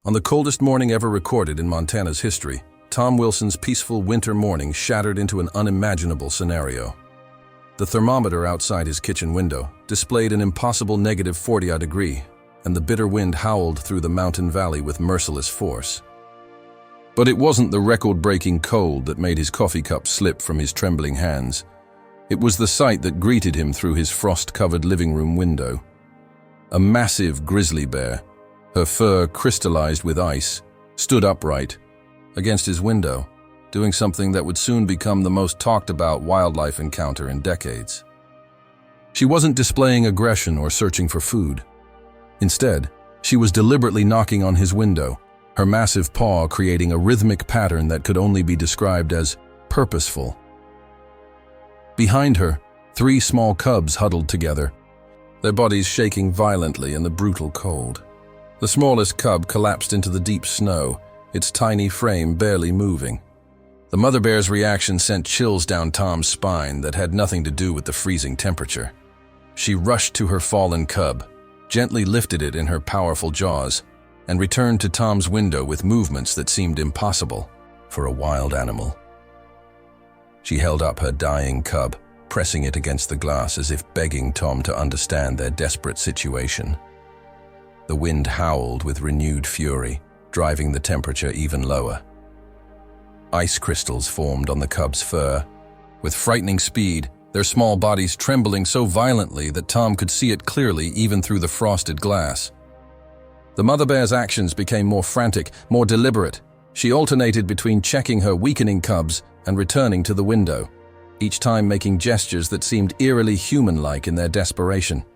On the coldest morning ever recorded in Montana's history, Tom Wilson's peaceful winter morning shattered into an unimaginable scenario. The thermometer outside his kitchen window displayed an impossible -40°, and the bitter wind howled through the mountain valley with merciless force. But it wasn't the record-breaking cold that made his coffee cup slip from his trembling hands. It was the sight that greeted him through his frost-covered living room window. A massive grizzly bear, her fur crystallized with ice, stood upright against his window, doing something that would soon become the most talked-about wildlife encounter in decades. She wasn't displaying aggression or searching for food. Instead, she was deliberately knocking on his window, her massive paw creating a rhythmic pattern that could only be described as purposeful. Behind her, 3 small cubs huddled together, their bodies shaking violently in the brutal cold. The smallest cub collapsed into the deep snow, its tiny frame barely moving. The mother bear's reaction sent chills down Tom's spine that had nothing to do with the freezing temperature. She rushed to her fallen cub, gently lifted it in her powerful jaws, and returned to Tom's window with movements that seemed impossible for a wild animal. She held up her dying cub, pressing it against the glass as if begging Tom to understand their desperate situation. The wind howled with renewed fury, driving the temperature even lower. Ice crystals formed on the cub's fur. With frightening speed, their small bodies trembling so violently that Tom could see it clearly even through the frosted glass. The mother bear's actions became more frantic, more deliberate. She alternated between checking her weakening cubs and returning to the window, each time making gestures that seemed eerily human-like in their desperation.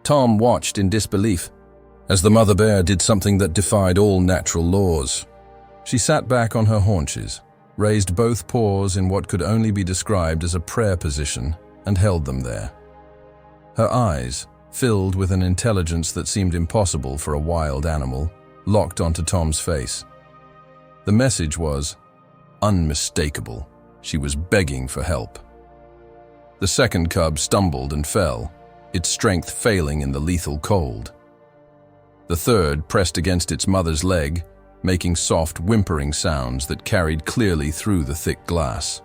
Tom watched in disbelief as the mother bear did something that defied all natural laws. She sat back on her haunches, raised both paws in what could only be described as a prayer position, and held them there. Her eyes, filled with an intelligence that seemed impossible for a wild animal, locked onto Tom's face. The message was unmistakable. She was begging for help. The second cub stumbled and fell, its strength failing in the lethal cold. The third pressed against its mother's leg, making soft, whimpering sounds that carried clearly through the thick glass.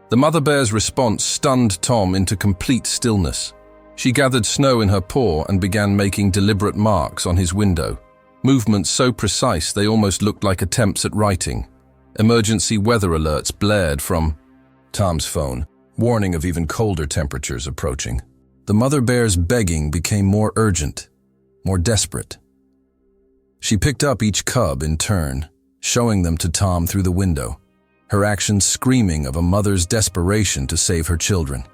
The mother bear's response stunned Tom into complete stillness. She gathered snow in her paw and began making deliberate marks on his window, movements so precise they almost looked like attempts at writing. Emergency weather alerts blared from Tom's phone, warning of even colder temperatures approaching. The mother bear's begging became more urgent, more desperate. She picked up each cub in turn, showing them to Tom through the window, her actions screaming of a mother's desperation to save her children.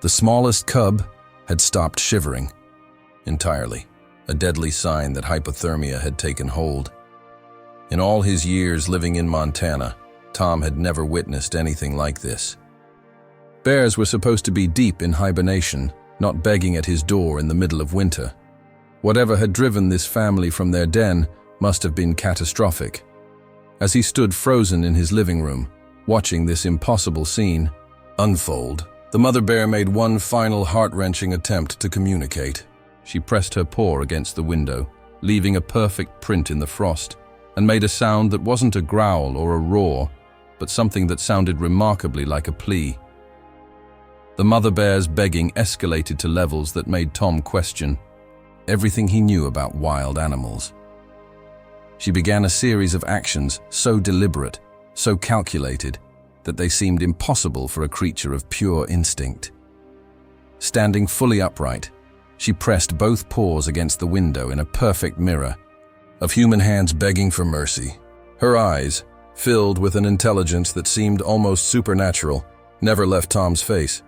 The smallest cub had stopped shivering entirely, a deadly sign that hypothermia had taken hold. In all his years living in Montana, Tom had never witnessed anything like this. Bears were supposed to be deep in hibernation, not begging at his door in the middle of winter. Whatever had driven this family from their den must have been catastrophic. As he stood frozen in his living room, watching this impossible scene unfold, the mother bear made one final heart-wrenching attempt to communicate. She pressed her paw against the window, leaving a perfect print in the frost, and made a sound that wasn't a growl or a roar, but something that sounded remarkably like a plea. The mother bear's begging escalated to levels that made Tom question everything he knew about wild animals. She began a series of actions so deliberate, so calculated, that they seemed impossible for a creature of pure instinct. Standing fully upright, she pressed both paws against the window in a perfect mirror of human hands begging for mercy. Her eyes, filled with an intelligence that seemed almost supernatural, never left Tom's face.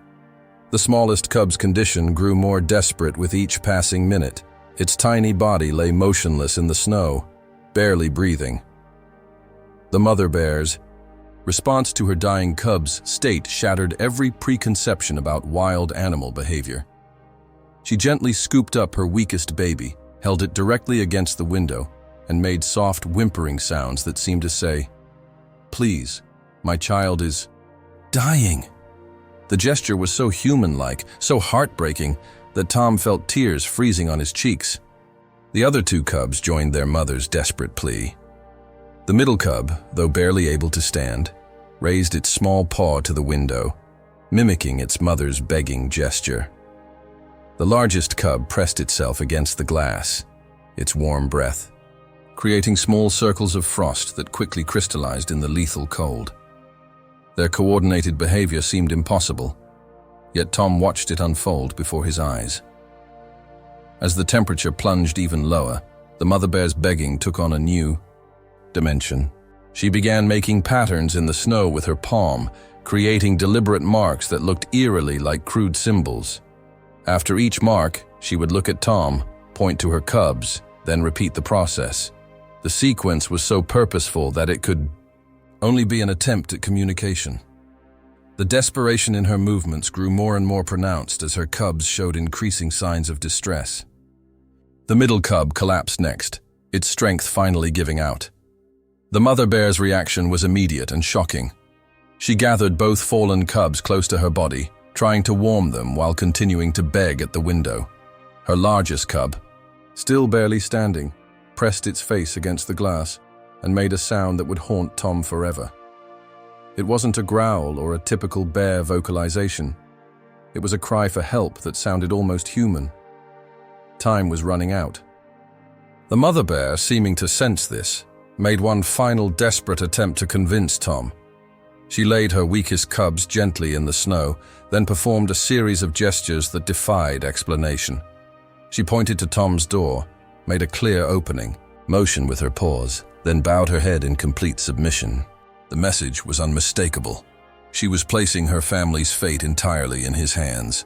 The smallest cub's condition grew more desperate with each passing minute. Its tiny body lay motionless in the snow, barely breathing. The mother bear's response to her dying cub's state shattered every preconception about wild animal behavior. She gently scooped up her weakest baby, held it directly against the window, and made soft whimpering sounds that seemed to say, "Please, my child is dying." The gesture was so human-like, so heartbreaking, that Tom felt tears freezing on his cheeks. The other two cubs joined their mother's desperate plea. The middle cub, though barely able to stand, raised its small paw to the window, mimicking its mother's begging gesture. The largest cub pressed itself against the glass, its warm breath, creating small circles of frost that quickly crystallized in the lethal cold. Their coordinated behavior seemed impossible, yet Tom watched it unfold before his eyes. As the temperature plunged even lower, the mother bear's begging took on a new dimension. She began making patterns in the snow with her palm, creating deliberate marks that looked eerily like crude symbols. After each mark, she would look at Tom, point to her cubs, then repeat the process. The sequence was so purposeful that it could only be an attempt at communication. The desperation in her movements grew more and more pronounced as her cubs showed increasing signs of distress. The middle cub collapsed next, its strength finally giving out. The mother bear's reaction was immediate and shocking. She gathered both fallen cubs close to her body, trying to warm them while continuing to beg at the window. Her largest cub, still barely standing, pressed its face against the glass and made a sound that would haunt Tom forever. It wasn't a growl or a typical bear vocalization. It was a cry for help that sounded almost human. Time was running out. The mother bear, seeming to sense this, made one final desperate attempt to convince Tom. She laid her weakest cubs gently in the snow, then performed a series of gestures that defied explanation. She pointed to Tom's door, made a clear opening, motioned with her paws, then bowed her head in complete submission. The message was unmistakable. She was placing her family's fate entirely in his hands.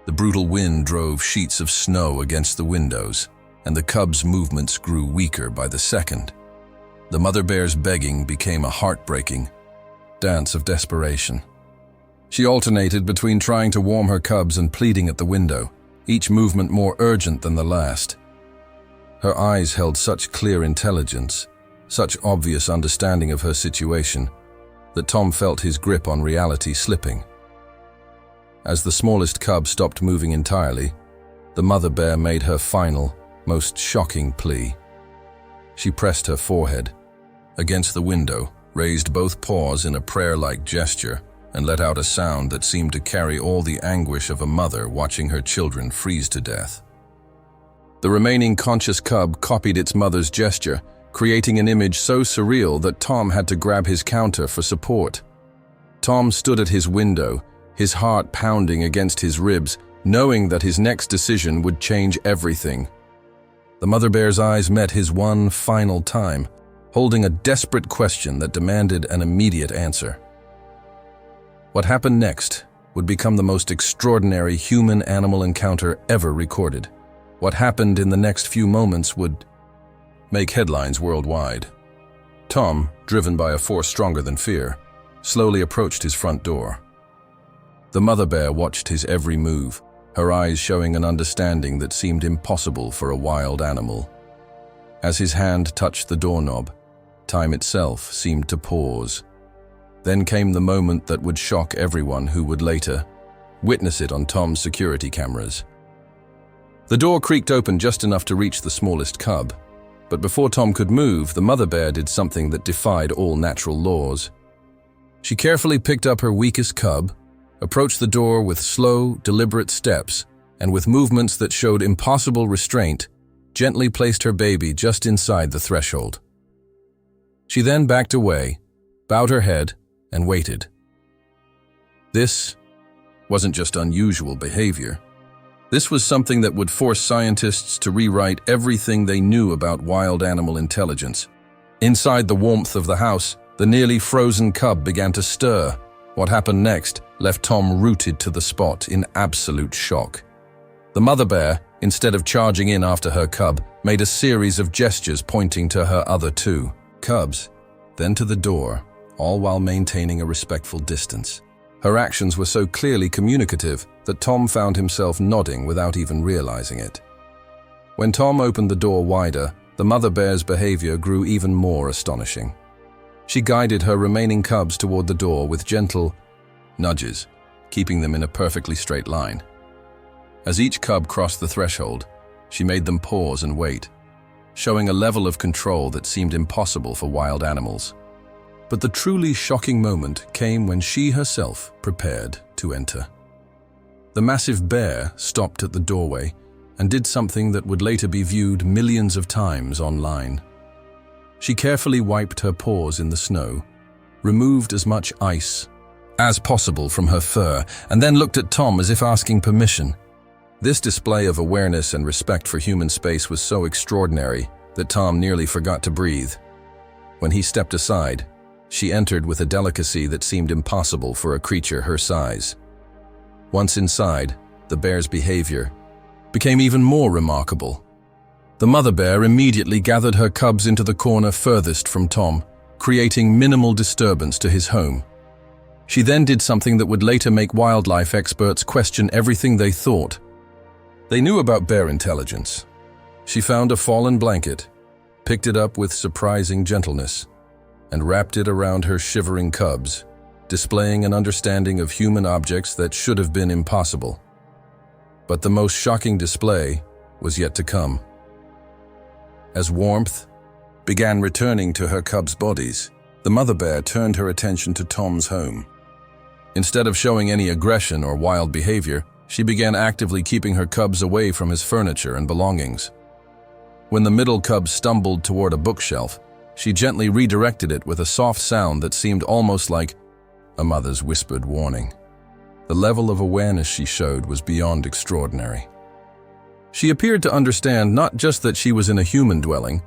The brutal wind drove sheets of snow against the windows, and the cubs' movements grew weaker by the second. The mother bear's begging became a heartbreaking dance of desperation. She alternated between trying to warm her cubs and pleading at the window, each movement more urgent than the last. Her eyes held such clear intelligence, such obvious understanding of her situation, that Tom felt his grip on reality slipping. As the smallest cub stopped moving entirely, the mother bear made her final, most shocking plea. She pressed her forehead against the window, raised both paws in a prayer-like gesture, and let out a sound that seemed to carry all the anguish of a mother watching her children freeze to death. The remaining conscious cub copied its mother's gesture, creating an image so surreal that Tom had to grab his counter for support. Tom stood at his window, his heart pounding against his ribs, knowing that his next decision would change everything. The mother bear's eyes met his one final time, holding a desperate question that demanded an immediate answer. What happened next would become the most extraordinary human-animal encounter ever recorded. What happened in the next few moments would make headlines worldwide. Tom, driven by a force stronger than fear, slowly approached his front door. The mother bear watched his every move, her eyes showing an understanding that seemed impossible for a wild animal. As his hand touched the doorknob, time itself seemed to pause. Then came the moment that would shock everyone who would later witness it on Tom's security cameras. The door creaked open just enough to reach the smallest cub, but before Tom could move, the mother bear did something that defied all natural laws. She carefully picked up her weakest cub, approached the door with slow, deliberate steps, and with movements that showed impossible restraint, gently placed her baby just inside the threshold. She then backed away, bowed her head, and waited. This wasn't just unusual behavior. This was something that would force scientists to rewrite everything they knew about wild animal intelligence. Inside the warmth of the house, the nearly frozen cub began to stir. What happened next left Tom rooted to the spot in absolute shock. The mother bear, instead of charging in after her cub, made a series of gestures pointing to her other two cubs, then to the door, all while maintaining a respectful distance. Her actions were so clearly communicative that Tom found himself nodding without even realizing it. When Tom opened the door wider, the mother bear's behavior grew even more astonishing. She guided her remaining cubs toward the door with gentle nudges, keeping them in a perfectly straight line. As each cub crossed the threshold, she made them pause and wait, showing a level of control that seemed impossible for wild animals. But the truly shocking moment came when she herself prepared to enter. The massive bear stopped at the doorway and did something that would later be viewed millions of times online. She carefully wiped her paws in the snow, removed as much ice as possible from her fur, and then looked at Tom as if asking permission. This display of awareness and respect for human space was so extraordinary that Tom nearly forgot to breathe. When he stepped aside, she entered with a delicacy that seemed impossible for a creature her size. Once inside, the bear's behavior became even more remarkable. The mother bear immediately gathered her cubs into the corner furthest from Tom, creating minimal disturbance to his home. She then did something that would later make wildlife experts question everything they thought. They knew about bear intelligence. She found a fallen blanket, picked it up with surprising gentleness, and wrapped it around her shivering cubs, displaying an understanding of human objects that should have been impossible. But the most shocking display was yet to come. As warmth began returning to her cubs' bodies, the mother bear turned her attention to Tom's home. Instead of showing any aggression or wild behavior, she began actively keeping her cubs away from his furniture and belongings. When the middle cub stumbled toward a bookshelf, she gently redirected it with a soft sound that seemed almost like a mother's whispered warning. The level of awareness she showed was beyond extraordinary. She appeared to understand not just that she was in a human dwelling,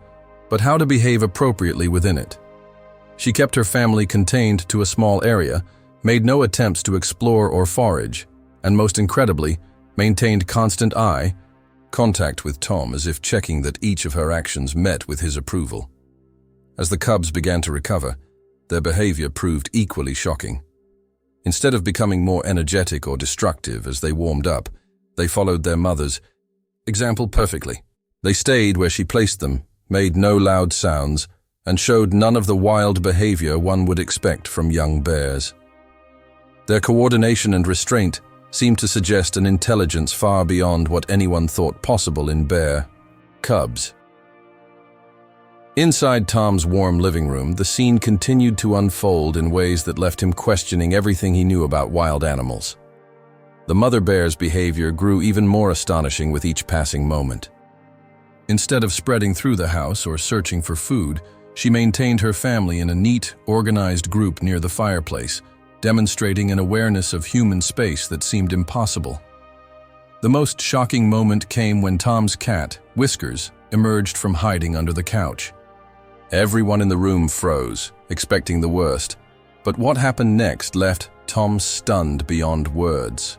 but how to behave appropriately within it. She kept her family contained to a small area, made no attempts to explore or forage, and most incredibly, maintained constant eye contact with Tom as if checking that each of her actions met with his approval. As the cubs began to recover, their behavior proved equally shocking. Instead of becoming more energetic or destructive as they warmed up, they followed their mother's example perfectly. They stayed where she placed them, made no loud sounds, and showed none of the wild behavior one would expect from young bears. Their coordination and restraint seemed to suggest an intelligence far beyond what anyone thought possible in bear cubs. Inside Tom's warm living room, the scene continued to unfold in ways that left him questioning everything he knew about wild animals. The mother bear's behavior grew even more astonishing with each passing moment. Instead of spreading through the house or searching for food, she maintained her family in a neat, organized group near the fireplace, demonstrating an awareness of human space that seemed impossible. The most shocking moment came when Tom's cat, Whiskers, emerged from hiding under the couch. Everyone in the room froze, expecting the worst, but what happened next left Tom stunned beyond words.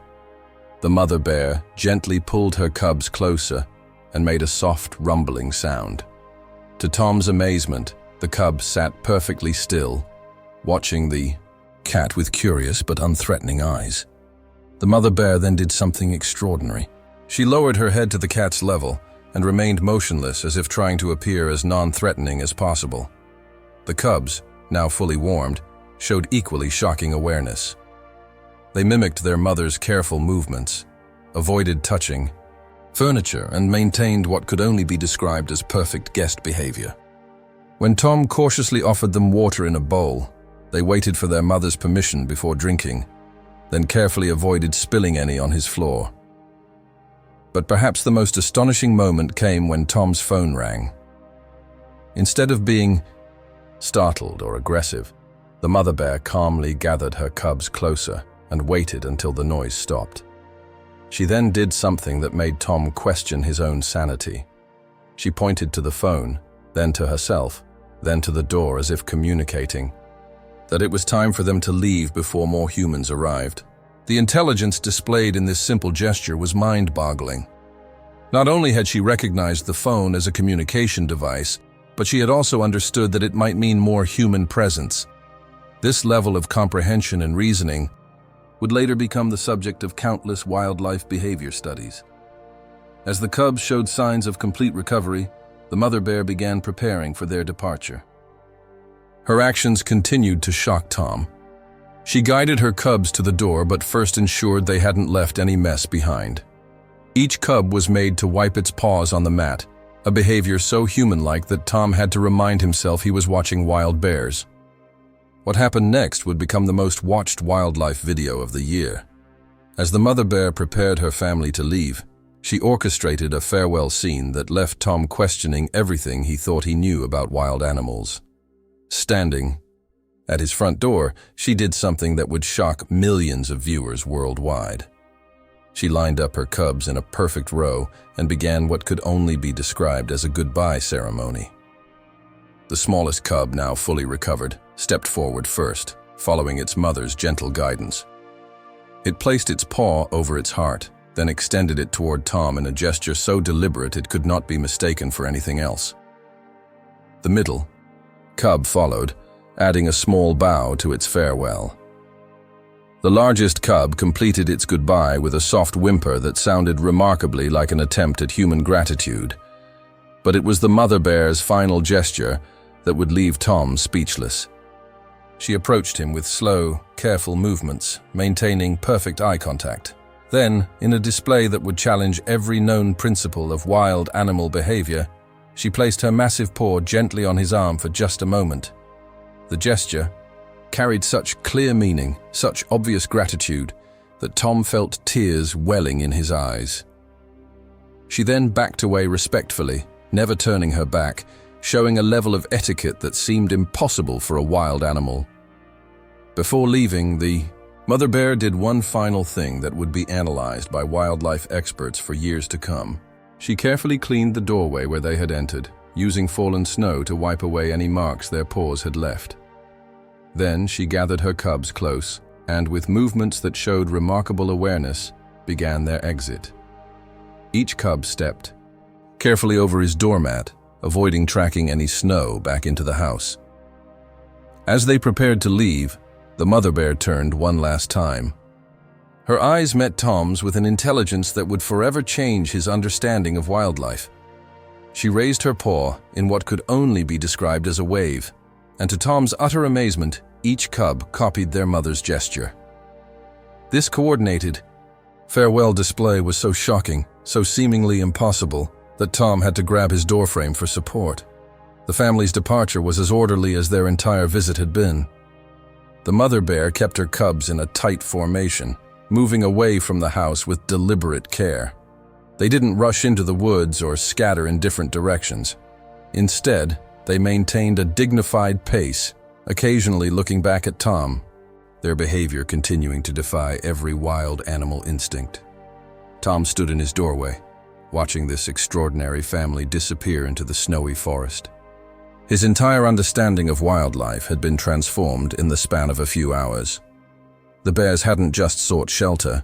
The mother bear gently pulled her cubs closer and made a soft rumbling sound. To Tom's amazement, the cub sat perfectly still, watching the cat with curious but unthreatening eyes. The mother bear then did something extraordinary. She lowered her head to the cat's level and remained motionless as if trying to appear as non-threatening as possible. The cubs, now fully warmed, showed equally shocking awareness. They mimicked their mother's careful movements, avoided touching furniture, and maintained what could only be described as perfect guest behavior. When Tom cautiously offered them water in a bowl, they waited for their mother's permission before drinking, then carefully avoided spilling any on his floor. But perhaps the most astonishing moment came when Tom's phone rang. Instead of being startled or aggressive, the mother bear calmly gathered her cubs closer and waited until the noise stopped. She then did something that made Tom question his own sanity. She pointed to the phone, then to herself, then to the door as if communicating that it was time for them to leave before more humans arrived. The intelligence displayed in this simple gesture was mind-boggling. Not only had she recognized the phone as a communication device, but she had also understood that it might mean more human presence. This level of comprehension and reasoning would later become the subject of countless wildlife behavior studies. As the cubs showed signs of complete recovery, the mother bear began preparing for their departure. Her actions continued to shock Tom. She guided her cubs to the door, but first ensured they hadn't left any mess behind. Each cub was made to wipe its paws on the mat a behavior so human-like that Tom had to remind himself he was watching wild bears. What happened next would become the most watched wildlife video of the year. As the mother bear prepared her family to leave, she orchestrated a farewell scene that left Tom questioning everything he thought he knew about wild animals. Standing at his front door, she did something that would shock millions of viewers worldwide. She lined up her cubs in a perfect row and began what could only be described as a goodbye ceremony. The smallest cub, now fully recovered, stepped forward first, following its mother's gentle guidance. It placed its paw over its heart, then extended it toward Tom in a gesture so deliberate it could not be mistaken for anything else. The middle cub followed, adding a small bow to its farewell. The largest cub completed its goodbye with a soft whimper that sounded remarkably like an attempt at human gratitude. But it was the mother bear's final gesture that would leave Tom speechless. She approached him with slow, careful movements, maintaining perfect eye contact. Then, in a display that would challenge every known principle of wild animal behavior, she placed her massive paw gently on his arm for just a moment. The gesture carried such clear meaning, such obvious gratitude, that Tom felt tears welling in his eyes. She then backed away respectfully, never turning her back, showing a level of etiquette that seemed impossible for a wild animal. Before leaving, the mother bear did one final thing that would be analyzed by wildlife experts for years to come. She carefully cleaned the doorway where they had entered, using fallen snow to wipe away any marks their paws had left. Then she gathered her cubs close, and with movements that showed remarkable awareness, began their exit. Each cub stepped carefully over his doormat, avoiding tracking any snow back into the house. As they prepared to leave, the mother bear turned one last time. Her eyes met Tom's with an intelligence that would forever change his understanding of wildlife. She raised her paw in what could only be described as a wave, and to Tom's utter amazement, each cub copied their mother's gesture. This coordinated farewell display was so shocking, so seemingly impossible, that Tom had to grab his doorframe for support. The family's departure was as orderly as their entire visit had been. The mother bear kept her cubs in a tight formation, moving away from the house with deliberate care. They didn't rush into the woods or scatter in different directions. Instead, they maintained a dignified pace, occasionally looking back at Tom, their behavior continuing to defy every wild animal instinct. Tom stood in his doorway, watching this extraordinary family disappear into the snowy forest. His entire understanding of wildlife had been transformed in the span of a few hours. The bears hadn't just sought shelter.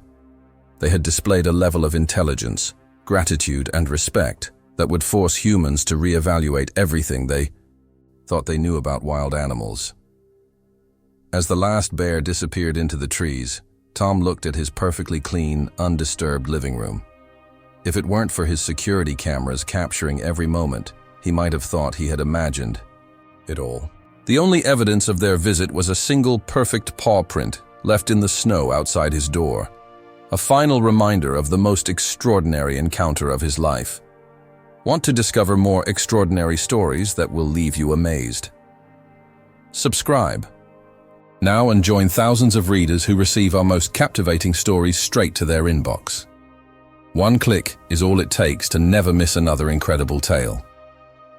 They had displayed a level of intelligence, gratitude, and respect that would force humans to reevaluate everything they thought they knew about wild animals. As the last bear disappeared into the trees, Tom looked at his perfectly clean, undisturbed living room. If it weren't for his security cameras capturing every moment, he might have thought he had imagined it all. The only evidence of their visit was a single perfect paw print left in the snow outside his door, a final reminder of the most extraordinary encounter of his life. Want to discover more extraordinary stories that will leave you amazed? Subscribe now and join thousands of readers who receive our most captivating stories straight to their inbox. One click is all it takes to never miss another incredible tale.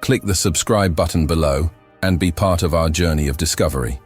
Click the subscribe button below and be part of our journey of discovery.